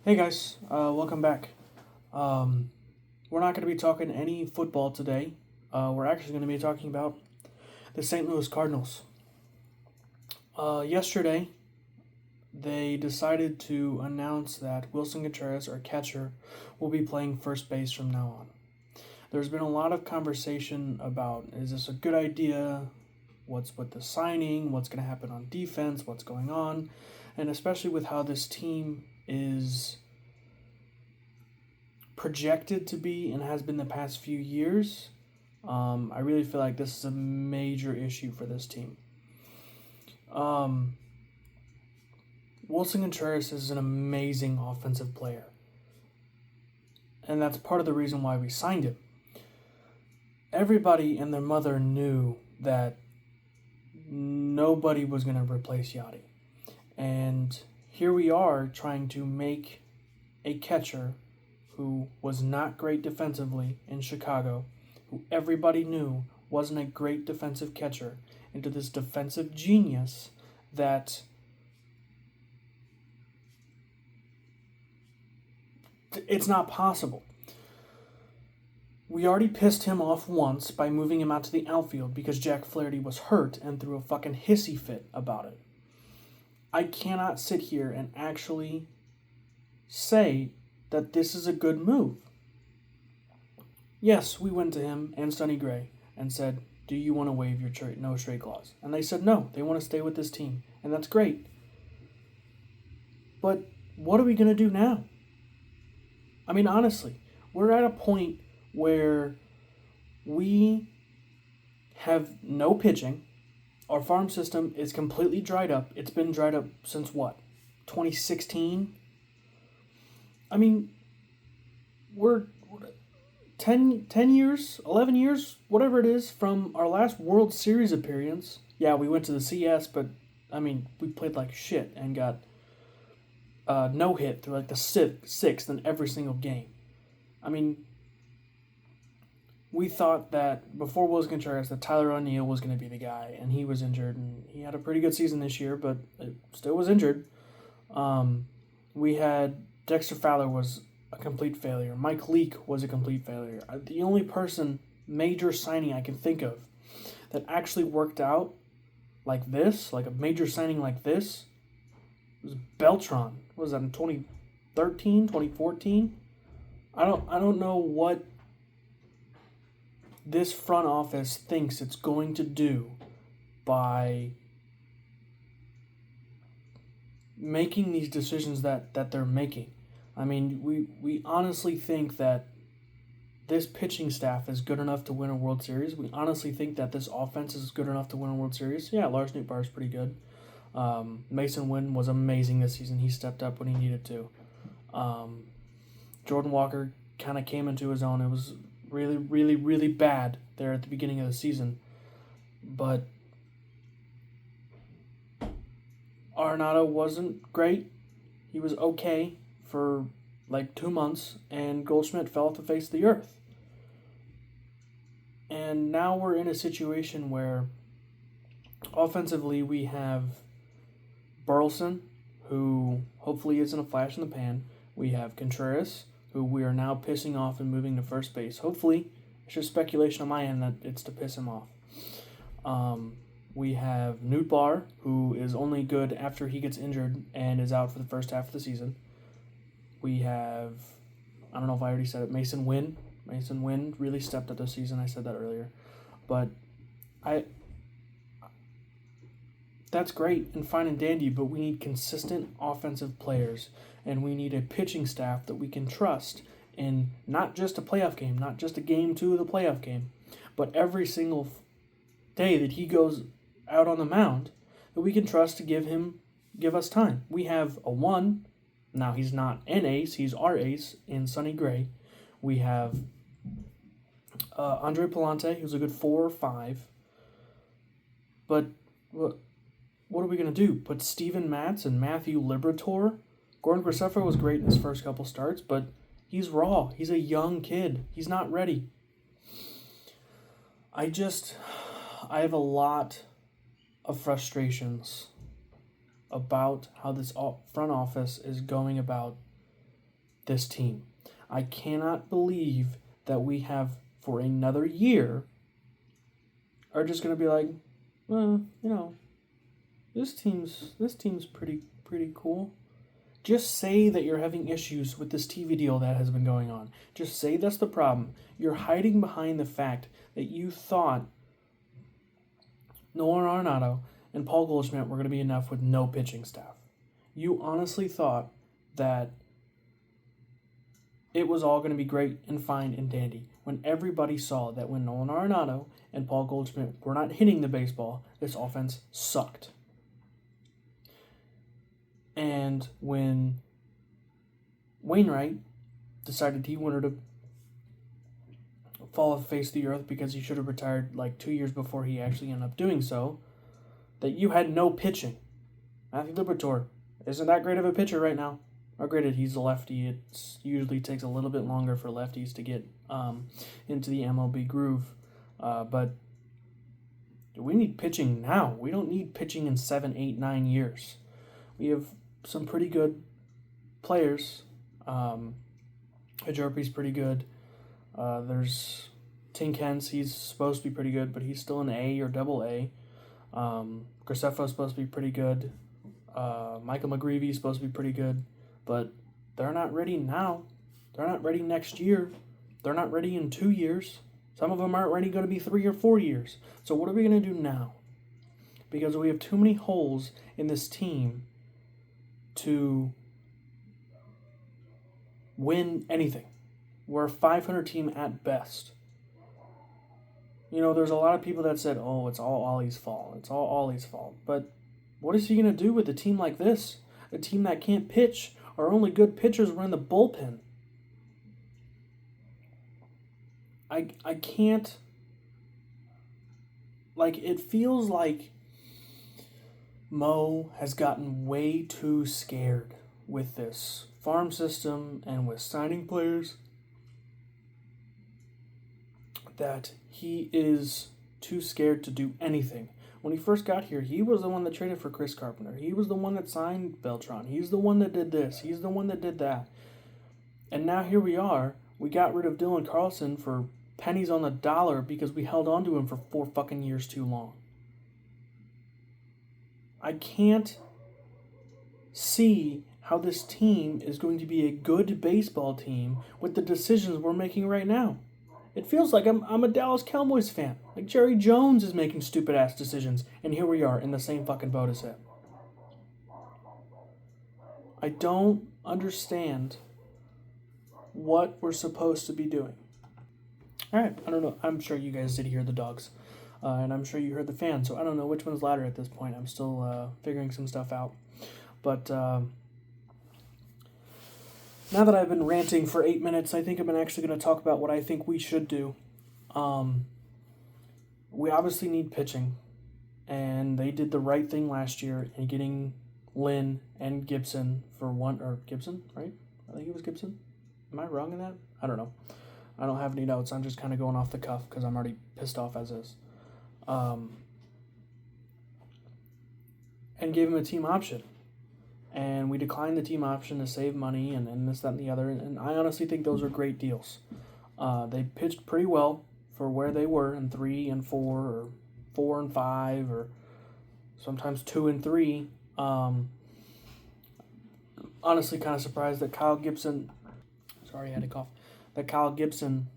Hey guys, welcome back. Um, we're not going to be talking any football today. We're actually going to be talking about the St. Louis Cardinals. Yesterday, they decided to announce that Wilson Contreras, our catcher, will be playing first base from now on. There's been a lot of conversation about is this a good idea? What's with the signing? What's going to happen on defense? What's going on? And especially with how this team is projected to be and has been the past few years, I really feel like this is a major issue for this team. Wilson Contreras is an amazing offensive player, and that's part of the reason why we signed him. Everybody and their mother knew that nobody was going to replace Yachty. And here we are trying to make a catcher who was not great defensively in Chicago, who everybody knew wasn't a great defensive catcher, into this defensive genius that it's not possible. We already pissed him off once by moving him out to the outfield because Jack Flaherty was hurt and threw a fucking hissy fit about it. I cannot sit here and actually say that this is a good move. Yes, we went to him and Sonny Gray and said, do you want to waive your no trade clause? And they said no, they want to stay with this team. And that's great. But what are we going to do now? I mean, honestly, we're at a point where we have no pitching. Our farm system is completely dried up. It's been dried up since what? 2016? I mean, we're 10 years, 11 years, whatever it is, from our last World Series appearance. Yeah, we went to the CS, but, I mean, we played like shit and got no hit through like the sixth in every single game. I mean, we thought that before Wilson Contreras that Tyler O'Neill was going to be the guy, and he was injured, and he had a pretty good season this year, but it still was injured. We had Dexter Fowler was a complete failure. Mike Leake was a complete failure. The only major signing I can think of that actually worked out like this, like a major signing like this, was Beltran. What was that in 2013, 2014? I don't know what this front office thinks it's going to do by making these decisions that they're making. I mean, we honestly think that this pitching staff is good enough to win a World Series. We honestly think that this offense is good enough to win a World Series. Yeah, Lars Nootbaar is pretty good. Mason Wynn was amazing this season. He stepped up when he needed to. Jordan Walker kind of came into his own. It was really, really, really bad there at the beginning of the season. But Arenado wasn't great. He was okay for like 2 months, and Goldschmidt fell off the face of the earth. And now we're in a situation where offensively we have Burleson, who hopefully isn't a flash in the pan. We have Contreras, who we are now pissing off and moving to first base. Hopefully, it's just speculation on my end that it's to piss him off. We have Nootbaar, who is only good after he gets injured and is out for the first half of the season. We have, I don't know if I already said it, Mason Wynn. Mason Wynn really stepped up this season. I said that earlier. But that's great and fine and dandy, but we need consistent offensive players, and we need a pitching staff that we can trust in not just a playoff game, not just a game 2 of the playoff game, but every single day that he goes out on the mound, that we can trust to give us time. We have a 1. Now, he's not an ace, he's our ace in Sonny Gray. We have Andre Palante, who's a good 4 or 5. But what are we going to do? Put Steven Matz and Matthew Liberatore? Gordon Graceffa was great in his first couple starts, but he's raw. He's a young kid. He's not ready. I have a lot of frustrations about how this front office is going about this team. I cannot believe that we have, for another year, are just going to be like, well, this team's pretty cool. Just say that you're having issues with this TV deal that has been going on. Just say that's the problem. You're hiding behind the fact that you thought Nolan Arenado and Paul Goldschmidt were going to be enough with no pitching staff. You honestly thought that it was all going to be great and fine and dandy when everybody saw that when Nolan Arenado and Paul Goldschmidt were not hitting the baseball, this offense sucked. And when Wainwright decided he wanted to fall off the face of the earth because he should have retired like 2 years before he actually ended up doing so, that you had no pitching. Matthew Liberatore isn't that great of a pitcher right now. Or granted, he's a lefty. It usually takes a little bit longer for lefties to get into the MLB groove. But we need pitching now. We don't need pitching in 7, 8, 9 years. We have some pretty good players. Hajerpi's pretty good. There's Tinkens. He's supposed to be pretty good, but he's still an A or double A. Graceffo's supposed to be pretty good. Michael McGreevy's supposed to be pretty good, but they're not ready now. They're not ready next year. They're not ready in 2 years. Some of them aren't ready going to be 3 or 4 years. So what are we going to do now? Because we have too many holes in this team to win anything. We're a 500 team at best. There's a lot of people that said, oh, it's all Ollie's fault. It's all Ollie's fault. But what is he going to do with a team like this? A team that can't pitch. Our only good pitchers were in the bullpen. I can't... it feels like Mo has gotten way too scared with this farm system and with signing players that he is too scared to do anything. When he first got here, he was the one that traded for Chris Carpenter. He was the one that signed Beltran. He's the one that did this. He's the one that did that. And now here we are. We got rid of Dylan Carlson for pennies on the dollar because we held on to him for 4 fucking years too long. I can't see how this team is going to be a good baseball team with the decisions we're making right now. It feels like I'm a Dallas Cowboys fan. Like Jerry Jones is making stupid-ass decisions, and here we are in the same fucking boat as him. I don't understand what we're supposed to be doing. All right, I don't know. I'm sure you guys did hear the dogs, and I'm sure you heard the fans, so I don't know which one's louder at this point. I'm still figuring some stuff out. But now that I've been ranting for 8 minutes, I think I'm actually going to talk about what I think we should do. We obviously need pitching, and they did the right thing last year in getting Lynn and Gibson for one, or Gibson, right? I think it was Gibson. Am I wrong in that? I don't know. I don't have any notes. I'm just kind of going off the cuff because I'm already pissed off as is. And gave him a team option. And we declined the team option to save money and this, that, and the other. And I honestly think those are great deals. They pitched pretty well for where they were in 3 and 4 or 4 and 5 or sometimes 2 and 3. Honestly, kind of surprised that Kyle Gibson... Sorry, I had a cough. That Kyle Gibson,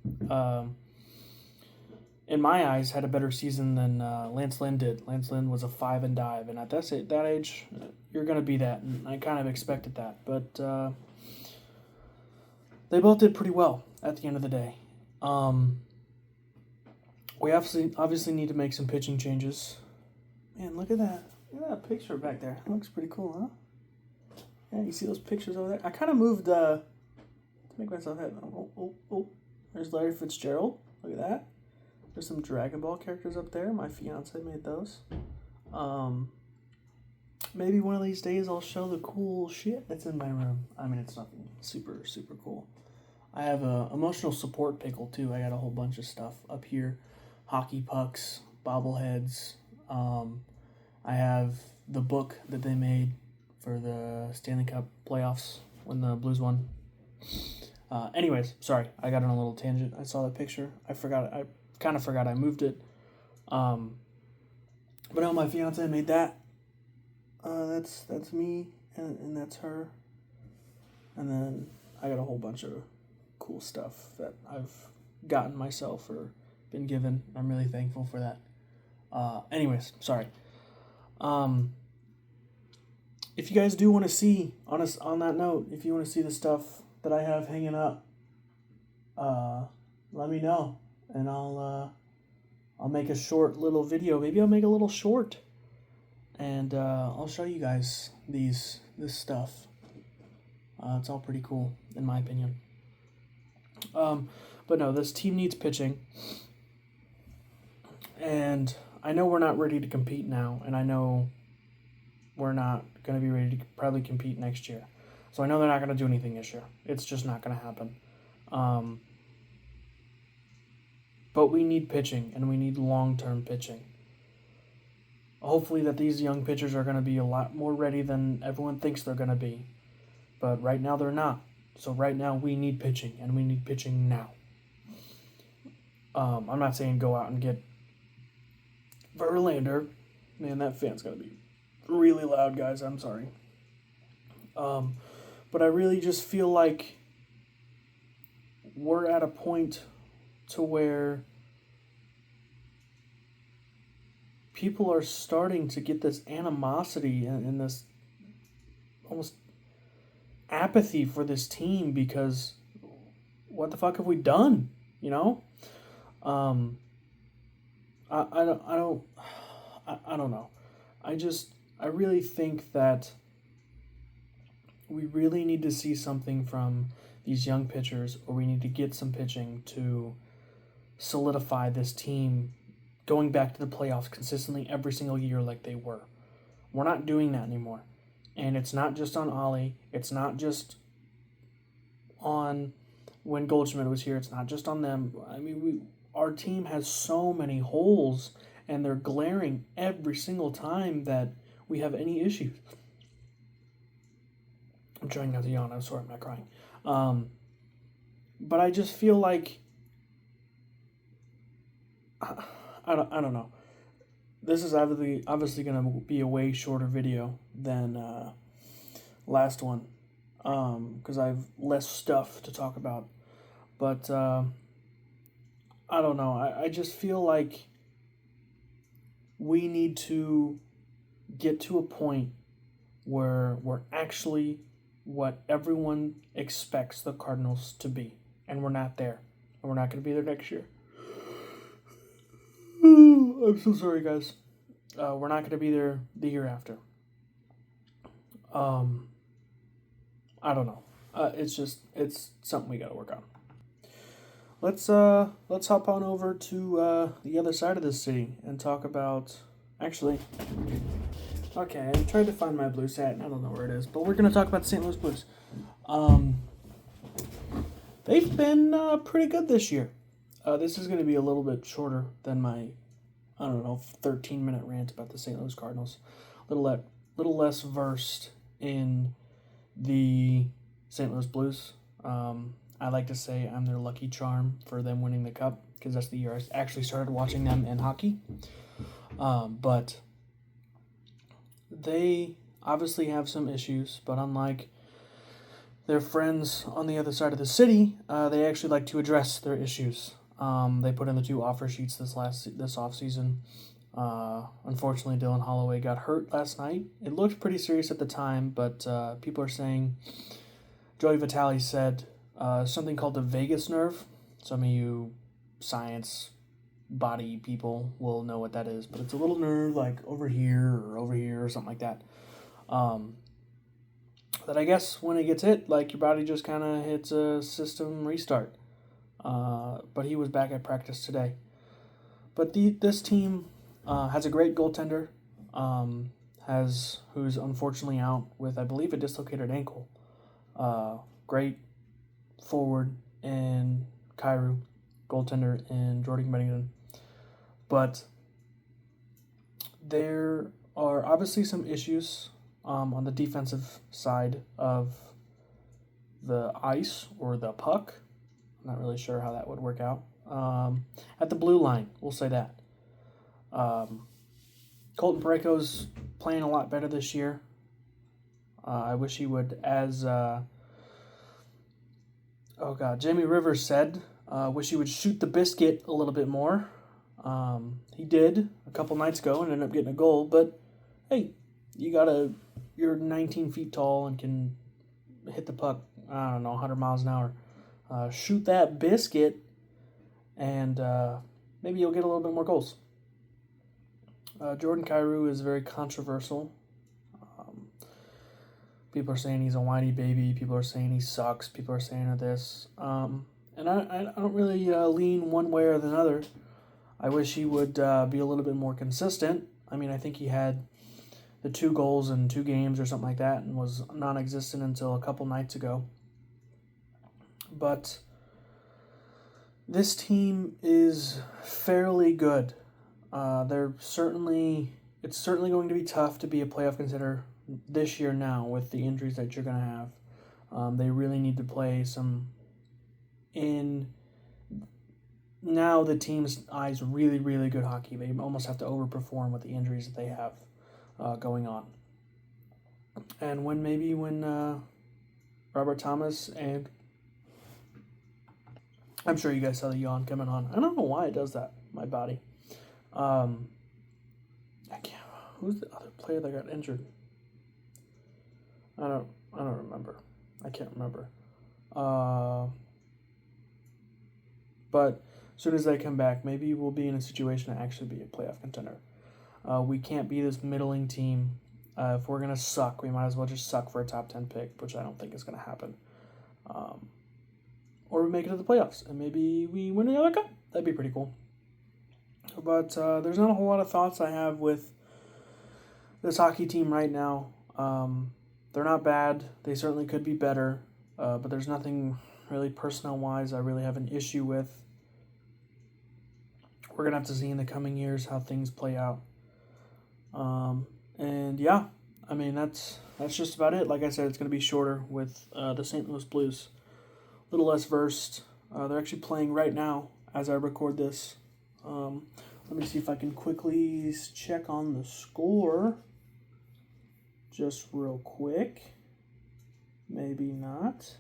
in my eyes, had a better season than Lance Lynn did. Lance Lynn was a 5 and dive. And at that age, you're going to be that. And I kind of expected that. But they both did pretty well at the end of the day. We obviously need to make some pitching changes. Man, look at that. Look at that picture back there. It looks pretty cool, huh? Yeah, you see those pictures over there? I kind of moved to make myself happy. Oh. There's Larry Fitzgerald. Look at that. There's some Dragon Ball characters up there. My fiance made those. Maybe one of these days I'll show the cool shit that's in my room. I mean, it's nothing super, super cool. I have a emotional support pickle, too. I got a whole bunch of stuff up here. Hockey pucks, bobbleheads. I have the book that they made for the Stanley Cup playoffs when the Blues won. Anyways, sorry, I got on a little tangent. I saw that picture. I kind of forgot I moved it. But no, my fiance made that. That's me, and that's her. And then I got a whole bunch of cool stuff that I've gotten myself or been given. I'm really thankful for that. Anyways, sorry. If you guys do want to see, on that note, if you want to see the stuff that I have hanging up, let me know, and I'll make a short little video. Maybe I'll make a little short, and I'll show you guys this stuff. It's all pretty cool, in my opinion. But no, this team needs pitching, and I know we're not ready to compete now, and I know we're not going to be ready to probably compete next year. So I know they're not going to do anything this year. It's just not going to happen. But we need pitching, and we need long-term pitching. Hopefully that these young pitchers are going to be a lot more ready than everyone thinks they're going to be. But right now they're not. So right now we need pitching, and we need pitching now. I'm not saying go out and get Verlander. Man, that fan's going to be really loud, guys. I'm sorry. But I really just feel like we're at a point to where people are starting to get this animosity and this almost apathy for this team because what the fuck have we done? You know? I don't know. I really think that we really need to see something from these young pitchers, or we need to get some pitching to solidify this team going back to the playoffs consistently every single year like they were. We're not doing that anymore. And it's not just on Ollie. It's not just on when Goldschmidt was here. It's not just on them. I mean, our team has so many holes, and they're glaring every single time that we have any issues. I'm trying not to yawn. I'm sorry, I'm not crying. But I just feel like I don't know. This is obviously going to be a way shorter video than last one because I have less stuff to talk about. But I don't know. I just feel like we need to get to a point where we're actually what everyone expects the Cardinals to be. And we're not there. And we're not going to be there next year. I'm so sorry, guys. We're not going to be there the year after. I don't know. It's something we got to work on. Let's hop on over to the other side of the city and talk about. Actually, okay, I tried to find my Blues hat and I don't know where it is, but we're going to talk about the St. Louis Blues. They've been pretty good this year. This is going to be a little bit shorter than my, 13-minute rant about the St. Louis Cardinals. A little less versed in the St. Louis Blues. I like to say I'm their lucky charm for them winning the Cup, because that's the year I actually started watching them in hockey. But they obviously have some issues, but unlike their friends on the other side of the city, they actually like to address their issues. They put in the 2 offer sheets this offseason. Unfortunately, Dylan Holloway got hurt last night. It looked pretty serious at the time, but people are saying Joey Vitale said something called the vagus nerve. Some of you science body people will know what that is, but it's a little nerve like over here or something like that. That I guess when it gets hit, like your body just kind of hits a system restart. But he was back at practice today. But this team has a great goaltender, who's unfortunately out with, I believe, a dislocated ankle. Great forward in Kyrou, goaltender in Jordan Bennington. But there are obviously some issues on the defensive side of the ice or the puck. I'm not really sure how that would work out. At the blue line, we'll say that. Colton Parayko's playing a lot better this year. I wish he would, Jamie Rivers said, wish he would shoot the biscuit a little bit more. He did a couple nights ago and ended up getting a goal, but hey, you're 19 feet tall and can hit the puck, 100 miles an hour. Shoot that biscuit, and maybe you'll get a little bit more goals. Jordan Kyrou is very controversial. People are saying he's a whiny baby. People are saying he sucks. People are saying this. And I don't really lean one way or the other. I wish he would be a little bit more consistent. I mean, I think he had the 2 goals in 2 games or something like that and was non-existent until a couple nights ago. But this team is fairly good. It's certainly going to be tough to be a playoff contender this year now with the injuries that you're going to have. They really need to play now the team's eyes really, really good hockey. They almost have to overperform with the injuries that they have going on. And when Robert Thomas and I'm sure you guys saw the yawn coming on. I don't know why it does that, my body. I can't. Who's the other player that got injured? I don't remember. I can't remember. But as soon as they come back, maybe we'll be in a situation to actually be a playoff contender. We can't be this middling team. If we're gonna suck, we might as well just suck for a top 10 pick, which I don't think is gonna happen. Or we make it to the playoffs, and maybe we win another cup. That'd be pretty cool. But there's not a whole lot of thoughts I have with this hockey team right now. They're not bad. They certainly could be better. But there's nothing really personnel-wise I really have an issue with. We're going to have to see in the coming years how things play out. And yeah, I mean, that's just about it. Like I said, it's going to be shorter with the St. Louis Blues. A little less versed. They're actually playing right now as I record this. Let me see if I can quickly check on the score. Just real quick. Maybe not.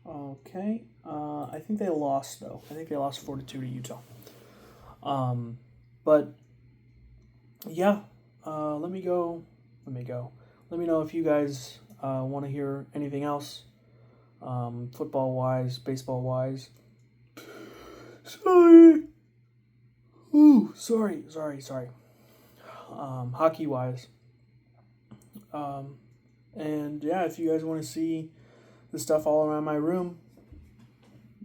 Okay. I think they lost, though. I think they lost 4-2 to Utah. But, yeah. Let me go. Let me know if you guys want to hear anything else. Football-wise, baseball-wise. Sorry. Ooh, sorry. Hockey-wise. And yeah, if you guys want to see the stuff all around my room,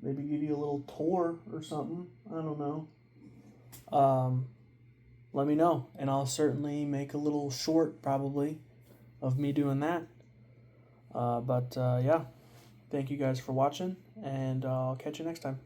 maybe give you a little tour or something. I don't know. Let me know, and I'll certainly make a little short probably of me doing that. But yeah, thank you guys for watching, and I'll catch you next time.